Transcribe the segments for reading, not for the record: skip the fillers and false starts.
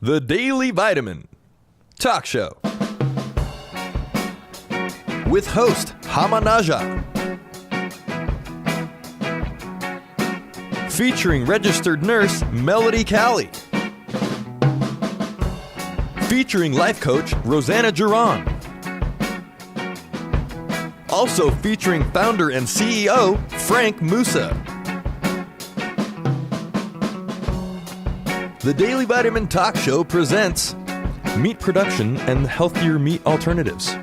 The Daily Vitamin Talk Show with host Hamanaja, featuring registered nurse Melody Callie, featuring life coach Rosanna Duran, also featuring founder and CEO Frank Musa. The Daily Vitamin Talk Show presents meat production and healthier meat alternatives.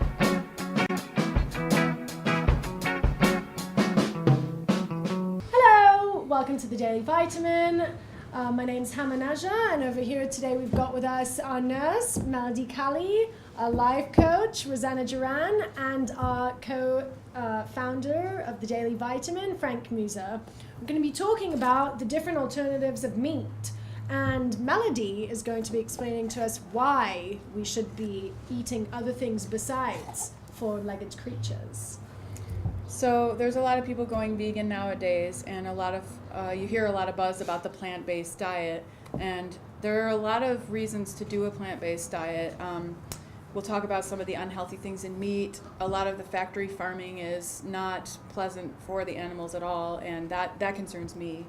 Hello, welcome to the Daily Vitamin. My name's Hamanaja, and over here today we've got with us our nurse, Melody Callie, our life coach, Rosanna Duran, and our co-founder of the Daily Vitamin, Frank Musa. We're going to be talking about the different alternatives of meat. And Melody is going to be explaining to us why we should be eating other things besides four-legged creatures. So there's a lot of people going vegan nowadays, and you hear a lot of buzz about the plant-based diet, and there are a lot of reasons to do a plant-based diet. We'll talk about some of the unhealthy things in meat. A lot of the factory farming is not pleasant for the animals at all, and that concerns me,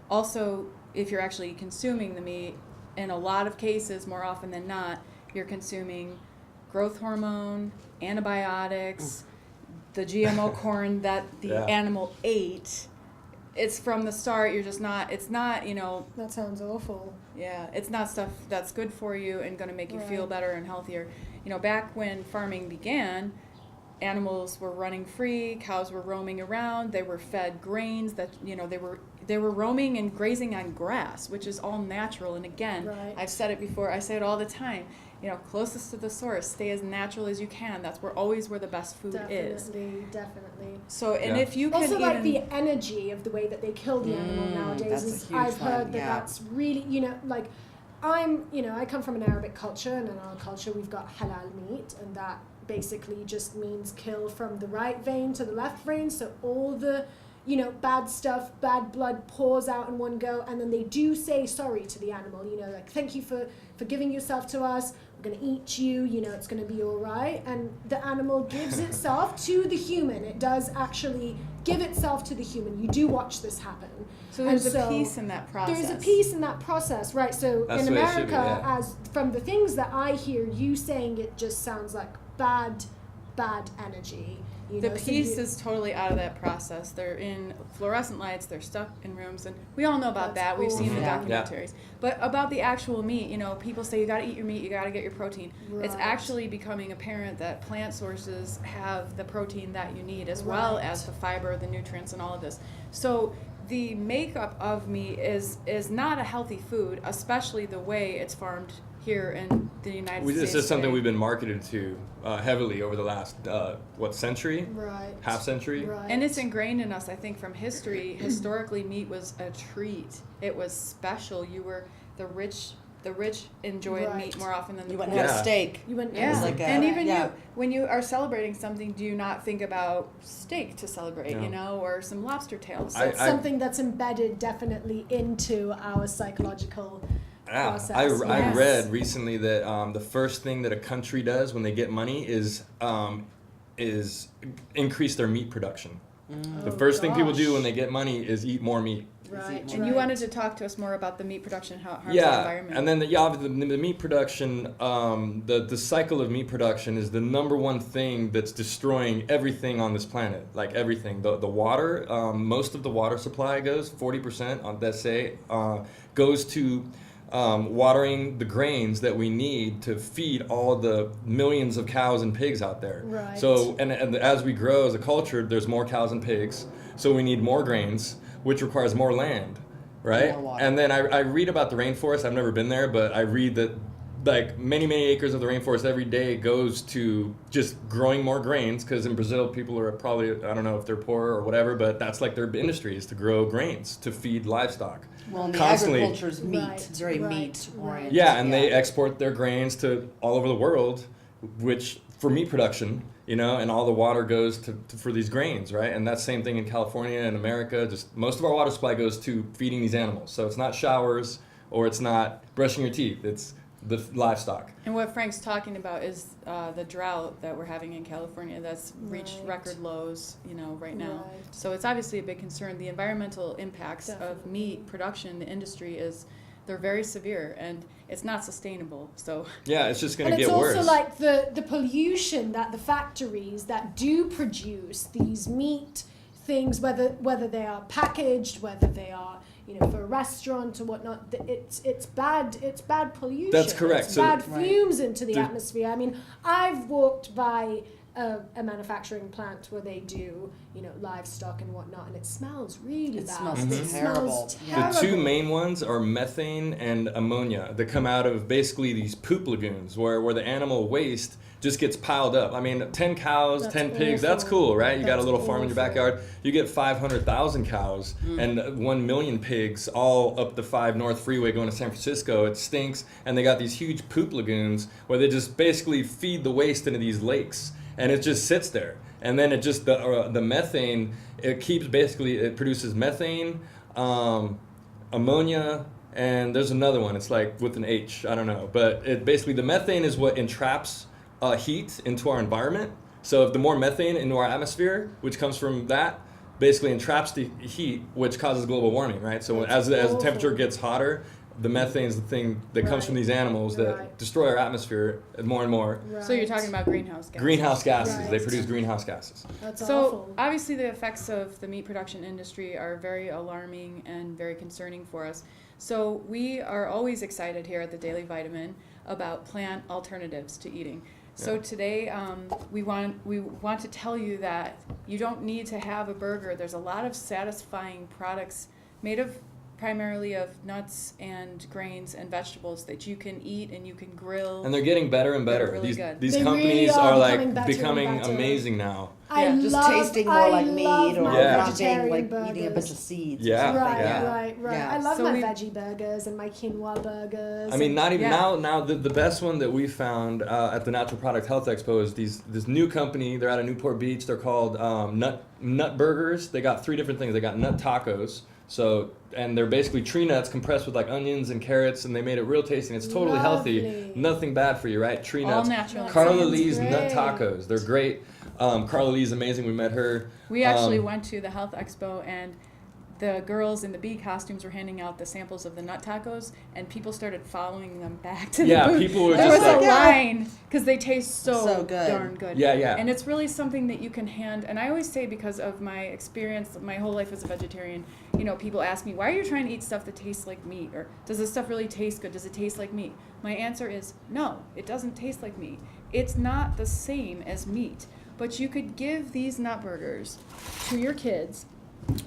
Also, if you're actually consuming the meat, in a lot of cases, more often than not, you're consuming growth hormone, antibiotics, the GMO corn that the animal ate. It's from the start, it's not, That sounds awful. Yeah, it's not stuff that's good for you and going to make you feel better and healthier. Back when farming began, animals were running free, cows were roaming around, they were fed grains that, they were roaming and grazing on grass, which is all natural. And again, I've said it before, I say it all the time, closest to the source, stay as natural as you can. That's always where the best food is. Definitely. So, and if you can also like the energy of the way that they kill the animal nowadays is I've heard that's really, I come from an Arabic culture, and in our culture we've got halal meat, and that basically just means kill from the right vein to the left vein, so all the bad stuff, bad blood pours out in one go, and then they do say sorry to the animal, thank you for giving yourself to us, we're going to eat you, it's going to be all right, and the animal gives itself to the human. It does actually give itself to the human. You do watch this happen. So there's a peace in that process. There's a peace in that process, right? So That's in the way it should America, be, as from the things that I hear you saying, it just sounds like bad energy. The peace is totally out of that process. They're in fluorescent lights, they're stuck in rooms, and we all know about that. We've seen the documentaries. But about the actual meat, people say you got to eat your meat, you got to get your protein. It's actually becoming apparent that plant sources have the protein that you need, as well as the fiber, the nutrients, and all of this. So the makeup of meat is not a healthy food, especially the way it's farmed here in the United States. This is something we've been marketed to heavily over the last, century? Right. Half century? Right. And it's ingrained in us, I think, from history. Historically, meat was a treat. It was special. The rich enjoyed meat more often than the You poor. went and had a steak. You went And even you, when you are celebrating something, do you not think about steak to celebrate, or some lobster tails? So it's something that's embedded definitely into our psychological process. I read recently that the first thing that a country does when they get money is increase their meat production. The first thing people do when they get money is eat more meat. Right. And you wanted to talk to us more about the meat production, how it harms the environment. And then the meat production, the cycle of meat production is the number one thing that's destroying everything on this planet. Like everything, the water, most of the water supply goes 40% on that goes to watering the grains that we need to feed all the millions of cows and pigs out there. Right. So, and as we grow as a culture, there's more cows and pigs, so we need more grains, which requires more land, right? More water. And then I read about the rainforest. I've never been there, but I read that like many acres of the rainforest every day goes to just growing more grains, because in Brazil people are probably, I don't know if they're poor or whatever, but that's like their industry, is to grow grains to feed livestock. Well, and the constantly. agriculture's meat. It's very meat oriented. Yeah, and they export their grains to all over the world, which for meat production, and all the water goes for these grains, right? And that's the same thing in California and America. Just most of our water supply goes to feeding these animals. So it's not showers or it's not brushing your teeth. It's the livestock. And what Frank's talking about is the drought that we're having in California that's reached record lows, right now. Right. So it's obviously a big concern. The environmental impacts of Definitely. meat production, the industry they're very severe, and it's not sustainable. So Yeah, it's just going to And get it's worse. also like the pollution that the factories that do produce these meat things, whether they are packaged, whether they are for a restaurant or whatnot, it's bad pollution. That's correct. It's So- bad Right. fumes into the The- atmosphere. I mean, I've walked by a manufacturing plant where they do livestock and whatnot, and it smells really It bad. smells It terrible. smells Yeah. The two terrible. main ones are methane and ammonia that come out of basically these poop lagoons where the animal waste just gets piled up. I mean, 10 cows, That's 10 pigs, that's awful. cool, right? You got a That's little farm in your awful. backyard. You get 500,000 cows and 1 million pigs all up the 5 North Freeway going to San Francisco. It stinks. And they got these huge poop lagoons where they just basically feed the waste into these lakes. And it just sits there. And then it just, the methane, it produces methane, ammonia, and there's another one. It's like with an H, I don't know. But the methane is what entraps heat into our environment. So if the more methane into our atmosphere, which comes from that, basically entraps the heat, which causes global warming, right? So as the awful. temperature gets hotter, the methane is the thing that comes from Right. these animals that Right. destroy our atmosphere more and more. So you're Right. talking about greenhouse gases. Greenhouse gases. They Right. produce greenhouse gases. That's So awful. obviously the effects of the meat production industry are very alarming and very concerning for us. So we are always excited here at the Daily Vitamin about plant alternatives to eating. So Yeah. today we want to tell you that you don't need to have a burger. There's a lot of satisfying products made of primarily of nuts and grains and vegetables that you can eat and you can grill. And they're getting better and better. They're really these good. these They companies really are are like becoming better and becoming better. amazing now. I Yeah. Just love, tasting more I like love meat or my Yeah. not being vegetarian like burgers. eating a bunch of seeds. or Yeah. something. Right, Yeah. right. Yeah. I love So my we- veggie burgers and my quinoa burgers. I mean, not even Yeah. now the best one that we found at the Natural Product Health Expo is this new company. They're out of Newport Beach. They're called Nut Burgers. They got 3 different things. They got nut tacos. And they're basically tree nuts compressed with like onions and carrots, and they made it real tasty. And it's totally healthy, Lovely. nothing bad for you, right? Tree All nuts. natural. Carla Sounds Lee's nut great. tacos. They're great. Carla Lee's amazing. We met her. We actually went to the health expo, and the girls in the bee costumes were handing out the samples of the nut tacos, and people started following them back to Yeah, the booth. people were there just was like- a line because they taste so So good. darn good. Yeah, yeah. And it's really something that you can hand. And I always say, because of my experience, my whole life as a vegetarian, people ask me, why are you trying to eat stuff that tastes like meat? Or does this stuff really taste good? Does it taste like meat? My answer is no, it doesn't taste like meat. It's not the same as meat. But you could give these nut burgers to your kids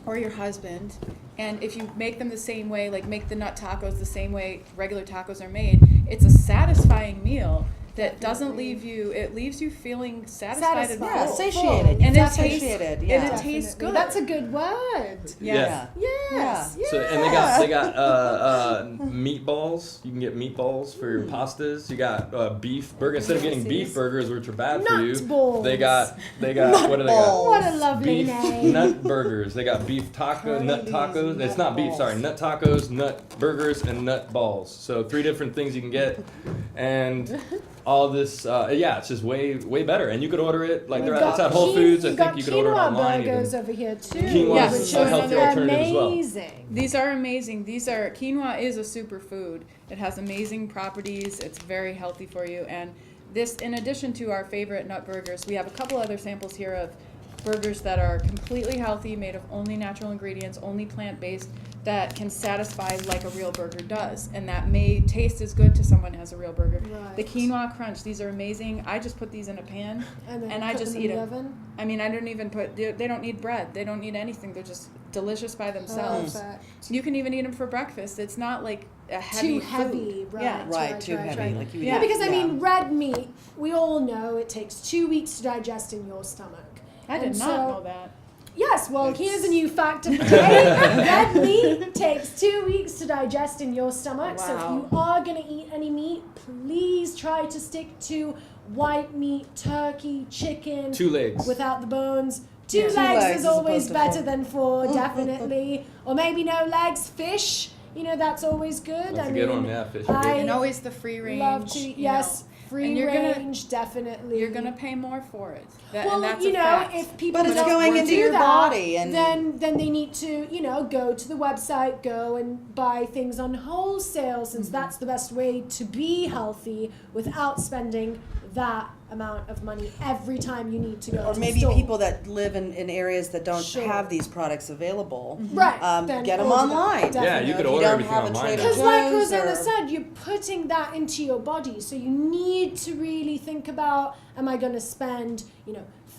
or your husband, and if you make them the same way, like make the nut tacos the same way regular tacos are made, it's a satisfying meal that doesn't leave you, it leaves you feeling satisfied and Yeah, full. satiated. And You it feel tastes- satiated. and Yeah. it tastes Definitely. good. That's a good word. Yeah. Yes. Yeah. So and they got meatballs. You can get meatballs for your pastas. You got beef burger. Instead of getting beef burgers, which are bad for you, Nutballs. they got what do they got? Nutballs. What a lovely Beef name. nut burgers. They got beef taco, nut tacos. It's not beef, sorry, nut tacos, nut burgers, and nut balls. So 3 different things you can get, and all this. It's just way better. And you could order it like We've it's at Whole Foods. I think you could order it quinoa online. burgers Even. over here too. Quinoa Yes, which is is a healthy alternative as well. amazing. These are amazing. Quinoa is a superfood. It has amazing properties. It's very healthy for you. And this, in addition to our favorite nut burgers, we have a couple other samples here of burgers that are completely healthy, made of only natural ingredients, only plant-based, that can satisfy like a real burger does. And that may taste as good to someone as a real burger. Right. The quinoa crunch, these are amazing. I just put these in a pan And then and I put just them eat in the them. oven. I mean, I don't even they don't need bread. They don't need anything. They're just delicious by themselves. Perfect. You can even eat them for breakfast. It's not like a heavy Too heavy, food. right? Yeah. Right, too heavy. right. Like you Yeah, Yeah, because I mean, red meat. We all know it takes 2 weeks to digest in your stomach. I did And not so- know that. Yes, well, here's a new fact of the day. Red meat takes 2 weeks to digest in your stomach. So if Wow. you are going to eat any meat, please try to stick to white meat, turkey, chicken. 2 legs. Without the bones. Two Yeah. legs legs is as always opposed to better 4. than 4, definitely. Or maybe no legs, fish. that's always good. That's a good one, yeah, fish. And always the free range. Love to, yes, free range, definitely. You're gonna pay more for it. Well, and that's a fact. if people But it's don't going do into your that, body, and then they need to, go to the website, go and buy things on wholesale, since that's the best way to be healthy without spending that amount of money every time you need to go or to maybe the store. people that live in areas that don't Sure. have these products available. Right. Get then them order them, online. Yeah, definitely. you could If order don't everything have a online Trader now. Because like Joe's Rosanna or- said, you're putting that into your body. So you need to really think about, am I going to spend,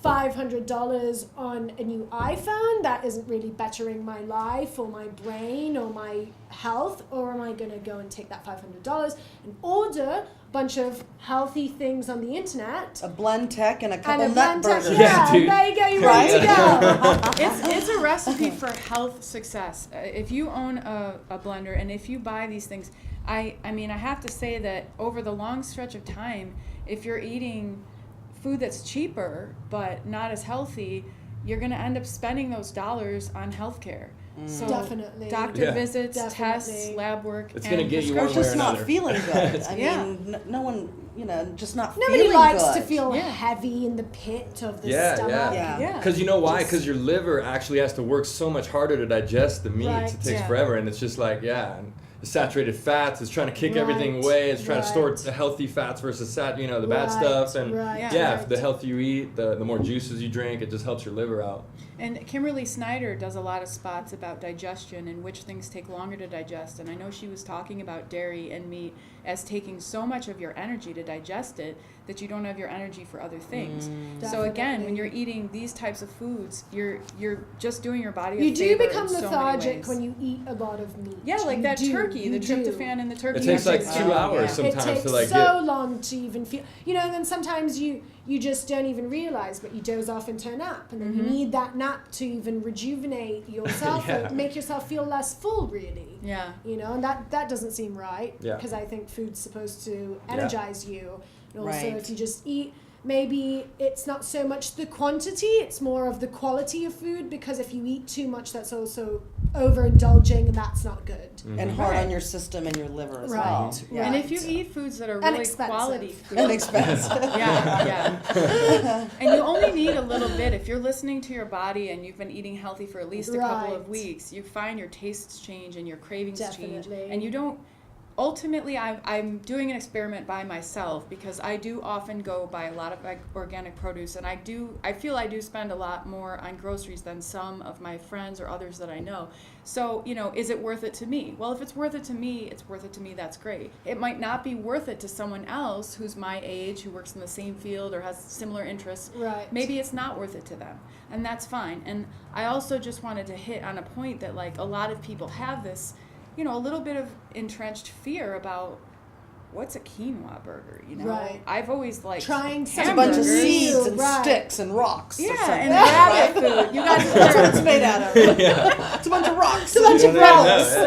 $500 on a new iPhone that isn't really bettering my life or my brain or my health? Or am I going to go and take that $500 and order a bunch of healthy things on the internet? A blend tech and a couple And a nut blend tech, burgers. Yeah, dude. there you go, you're ready to go. It's a recipe for health success. If you own a blender and if you buy these things, I mean, I have to say that over the long stretch of time, if you're eating food that's cheaper but not as healthy, you're going to end up spending those dollars on healthcare. So Definitely. doctor Yeah. visits, Definitely. tests, lab work. It's and gonna get you Or one way just or not another. feeling good. I Yeah. mean, no one, just not Nobody feeling likes good. to feel Yeah. heavy in the pit of the Yeah, stomach. yeah. Yeah. Because you know why? Because your liver actually has to work so much harder to digest the meats. Right. It takes Yeah. forever, and it's just like, and the saturated fats. It's trying to kick everything Right. away. It's trying to store Right. the healthy fats versus the bad Right. stuff. And Right. if the healthier you eat, the more juices you drink, it just helps your liver out. And Kimberly Snyder does a lot of spots about digestion and which things take longer to digest. And I know she was talking about dairy and meat as taking so much of your energy to digest it that you don't have your energy for other things. So again, when you're eating these types of foods, you're just doing your body a You do favor become in so many lethargic ways. when you eat a lot of meat. Yeah, like You that do, turkey, you the do. tryptophan in the turkey. It takes like intake. 2 hours Yeah. sometimes it takes to like so get. long to even feel, and then sometimes you just don't even realize, but you doze off into a nap, and then you need that nap to even rejuvenate yourself Yeah. or make yourself feel less full, really. Yeah. And that doesn't seem right, Yeah. because I think food's supposed to energize you. And also, Right. if you just eat, maybe it's not so much the quantity, it's more of the quality of food, because if you eat too much, that's also overindulging, and that's not good. And hard Right. on your system and your liver as Right. well. Yeah. And if you eat foods that are And really expensive. quality food, And expensive. yeah. And you only need a little bit. If you're listening to your body and you've been eating healthy for at least a couple of Right. weeks, you find your tastes change and your cravings change. Definitely. And you don't. Ultimately, I'm doing an experiment by myself because I do often go buy a lot of organic produce, and I feel I do spend a lot more on groceries than some of my friends or others that I know. So, is it worth it to me? Well, if it's worth it to me, it's worth it to me, that's great. It might not be worth it to someone else who's my age, who works in the same field or has similar interests. Right. Maybe it's not worth it to them, and that's fine. And I also just wanted to hit on a point that, like, a lot of people have this, a little bit of entrenched fear about what's a quinoa burger, Right. I've always liked Trying It's a bunch of Hamburgers. seeds and Right. sticks and rocks. or Yeah, something, and right? rabbit food. You guys That's what are it's made out of. It's a bunch of rocks. It's a bunch of Yeah, rocks. yeah.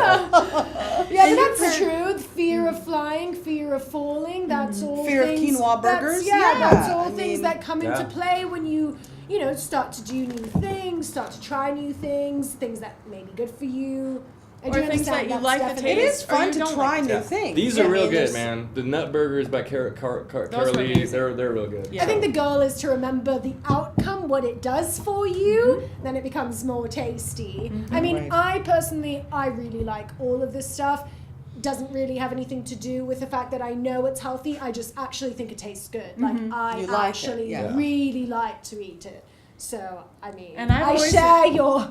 Yeah, And but you've that's heard- true. Fear of flying, fear of falling, that's all Fear of things. quinoa burgers? That's Yeah, all I things mean, that come into Yeah. play when you start to do new things, start to try new things that may be good for you. I Or do things understand that you that's like the definitely- It taste. is Or fun you to don't try like new Yeah. things. These I are real mean, good, there's- man. The nut burgers by Those are Carolee, amazing. they're real good. Yeah. I think the goal is to remember the outcome, what it does for you, Mm-hmm. then it becomes more tasty. I mean, Right. I really like all of this stuff. Doesn't really have anything to do with the fact that I know it's healthy. I just actually think it tastes good. Like, I You like it, actually yeah. really like to eat it. So, I mean, And I've I always- share your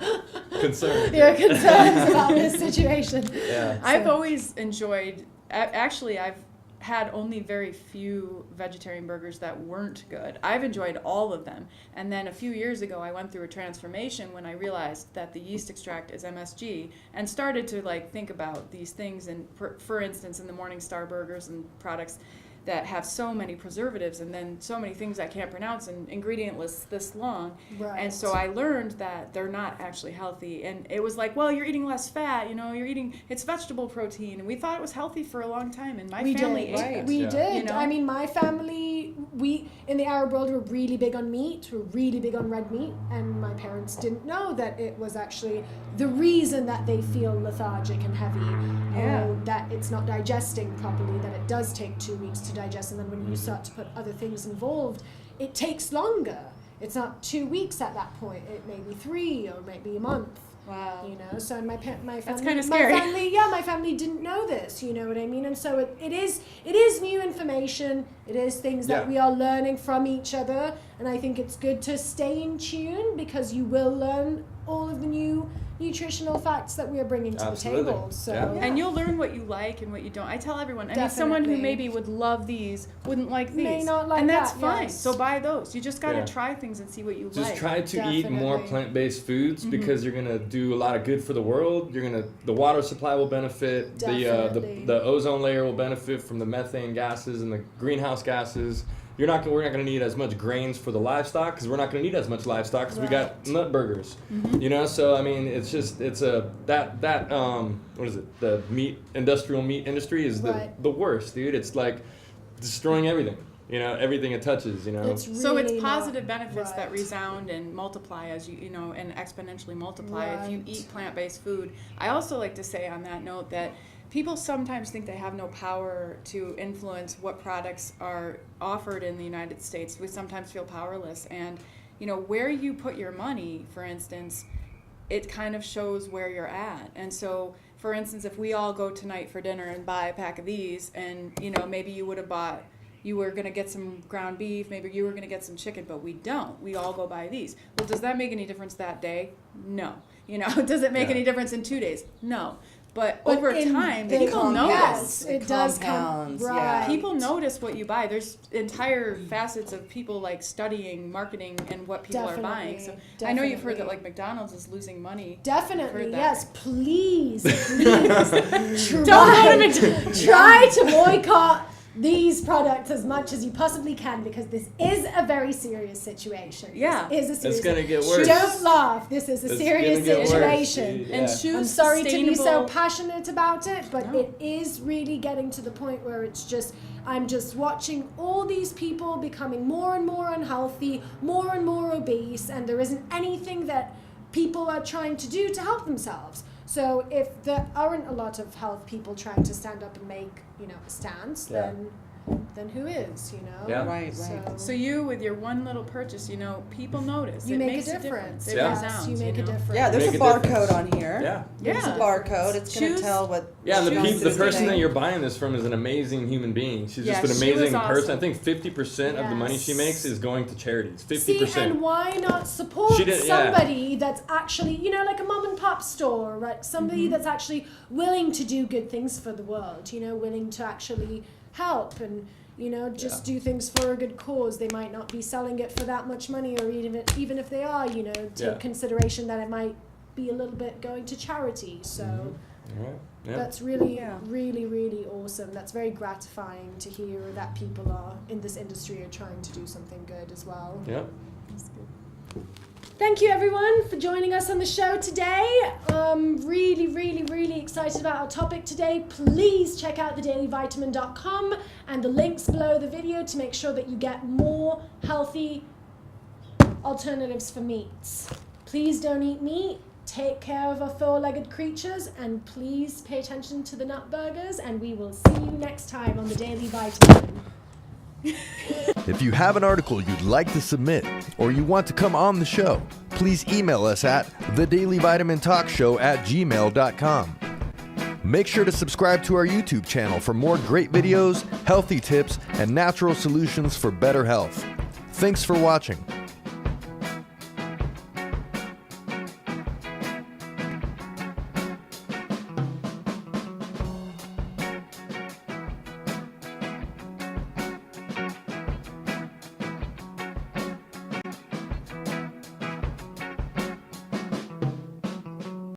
Concern. your concerns about this situation. Yeah. I've always enjoyed. Actually, I've had only very few vegetarian burgers that weren't good. I've enjoyed all of them. And then a few years ago, I went through a transformation when I realized that the yeast extract is MSG and started to think about these things. And for instance, in the Morningstar burgers and products that have so many preservatives and then so many things I can't pronounce and ingredient lists this long. Right. And so I learned that they're not actually healthy. And it was like, well, you're eating less fat, it's vegetable protein. And we thought it was healthy for a long time. And my We family did. ate Right. it. We Yeah. did. You know? I mean, my family we in the Arab world were really big on meat, we're really big on red meat, and my parents didn't know that it was actually the reason that they feel lethargic and heavy, Yeah. or that it's not digesting properly, that it does take 2 weeks to digest, and then when you start to put other things involved, it takes longer. It's not 2 weeks at that point, it may be 3 or maybe a month. Wow. You know, so my family, kinda scary. my family didn't know this. You know what I mean? And so it is new information. It is things that Yeah. we are learning from each other, and I think it's good to stay in tune because you will learn all of the new nutritional facts that we are bringing to Absolutely. the table. So Yeah. And you'll learn what you like and what you don't. I tell everyone, I mean, someone who Definitely. maybe would love these wouldn't like these. May not like and that's that, fine. yes. So buy those. You just got to Yeah. try things and see what you Just like. try to eat more Definitely. plant-based foods because you're gonna do a lot of good for the world. The water supply will benefit. Definitely. The ozone layer will benefit from the methane gases and the greenhouse gases. We're not gonna need as much grains for the livestock because we're not gonna need as much livestock because we got nut burgers. You know, so I mean, it's what is it? The industrial meat industry is Right. the worst, dude. It's like destroying everything. You know, everything it touches. You know. it's So it's really positive not benefits that right. resound and multiply as you know, and exponentially multiply if you Right. eat plant-based food. I also like to say on that note that people sometimes think they have no power to influence what products are offered in the United States. We sometimes feel powerless, and you know, where you put your money, for instance, it kind of shows where you're at. And so, for instance, if we all go tonight for dinner and buy a pack of these, and you know, maybe you were going to get some ground beef, maybe you were going to get some chicken, but we don't. We all go buy these. Well, does that make any difference that day? No. You know, does it make Yeah. any difference in 2 days? No. But But over in time, the people compounds, notice. it does come Compounds, right. yeah. People notice what you buy. There's entire facets of people like studying marketing and what people are buying. So Definitely, I know you've heard that definitely. like McDonald's is losing money. Definitely, Heard that. yes. Please, Don't go to McDonald's. try to boycott these products as much as you possibly can because this is a very serious situation. Yeah. This is a serious. It's gonna get worse. Don't laugh. This is a It's serious gonna get worse, situation. dude. And Yeah. choose I'm sorry to be so sustainable- passionate about it, but No. it is really getting to the point where it's just, I'm just watching all these people becoming more and more unhealthy, more and more obese, and there isn't anything that people are trying to do to help themselves. So if there aren't a lot of health people trying to stand up and make, you know, a stance, Yeah. then who is, you know? Yeah. Right, So, right. So you, with your one little purchase, you know, people notice. you it make makes a difference. It Yeah. resounds, you make a know? difference. Yeah, there's Make a a barcode difference. on here. Yeah. There's Yeah. a barcode. It's going Choose- to tell what. Yeah, and the Choose the this person thing. that you're buying this from is an amazing human being. She's Yeah, just an she was amazing person. awesome. I think 50% of the money she Yes. makes is going to charities. See, 50%. and why not support She did- yeah. somebody that's actually, you know, like a mom and pop store, right? Somebody that's actually willing to do good things for the world, you know, willing to actually help and, you know, just do things for a good cause. They might not be selling it for that much money, or even if they are, you know, take Yeah. consideration that it might be a little bit going to charity. So All right. Yeah. that's really, Yeah. really, really awesome. That's very gratifying to hear that people are in this industry are trying to do something good as well. Yeah. Thank you everyone for joining us on the show today. Really, really, really excited about our topic today. Please check out thedailyvitamin.com and the links below the video to make sure that you get more healthy alternatives for meats. Please don't eat meat. Take care of our four-legged creatures, and please pay attention to the nut burgers, and we will see you next time on The Daily Vitamin. If you have an article you'd like to submit or you want to come on the show, please email us at thedailyvitamintalkshow@gmail.com. Make sure to subscribe to our YouTube channel for more great videos, healthy tips, and natural solutions for better health. Thanks for watching.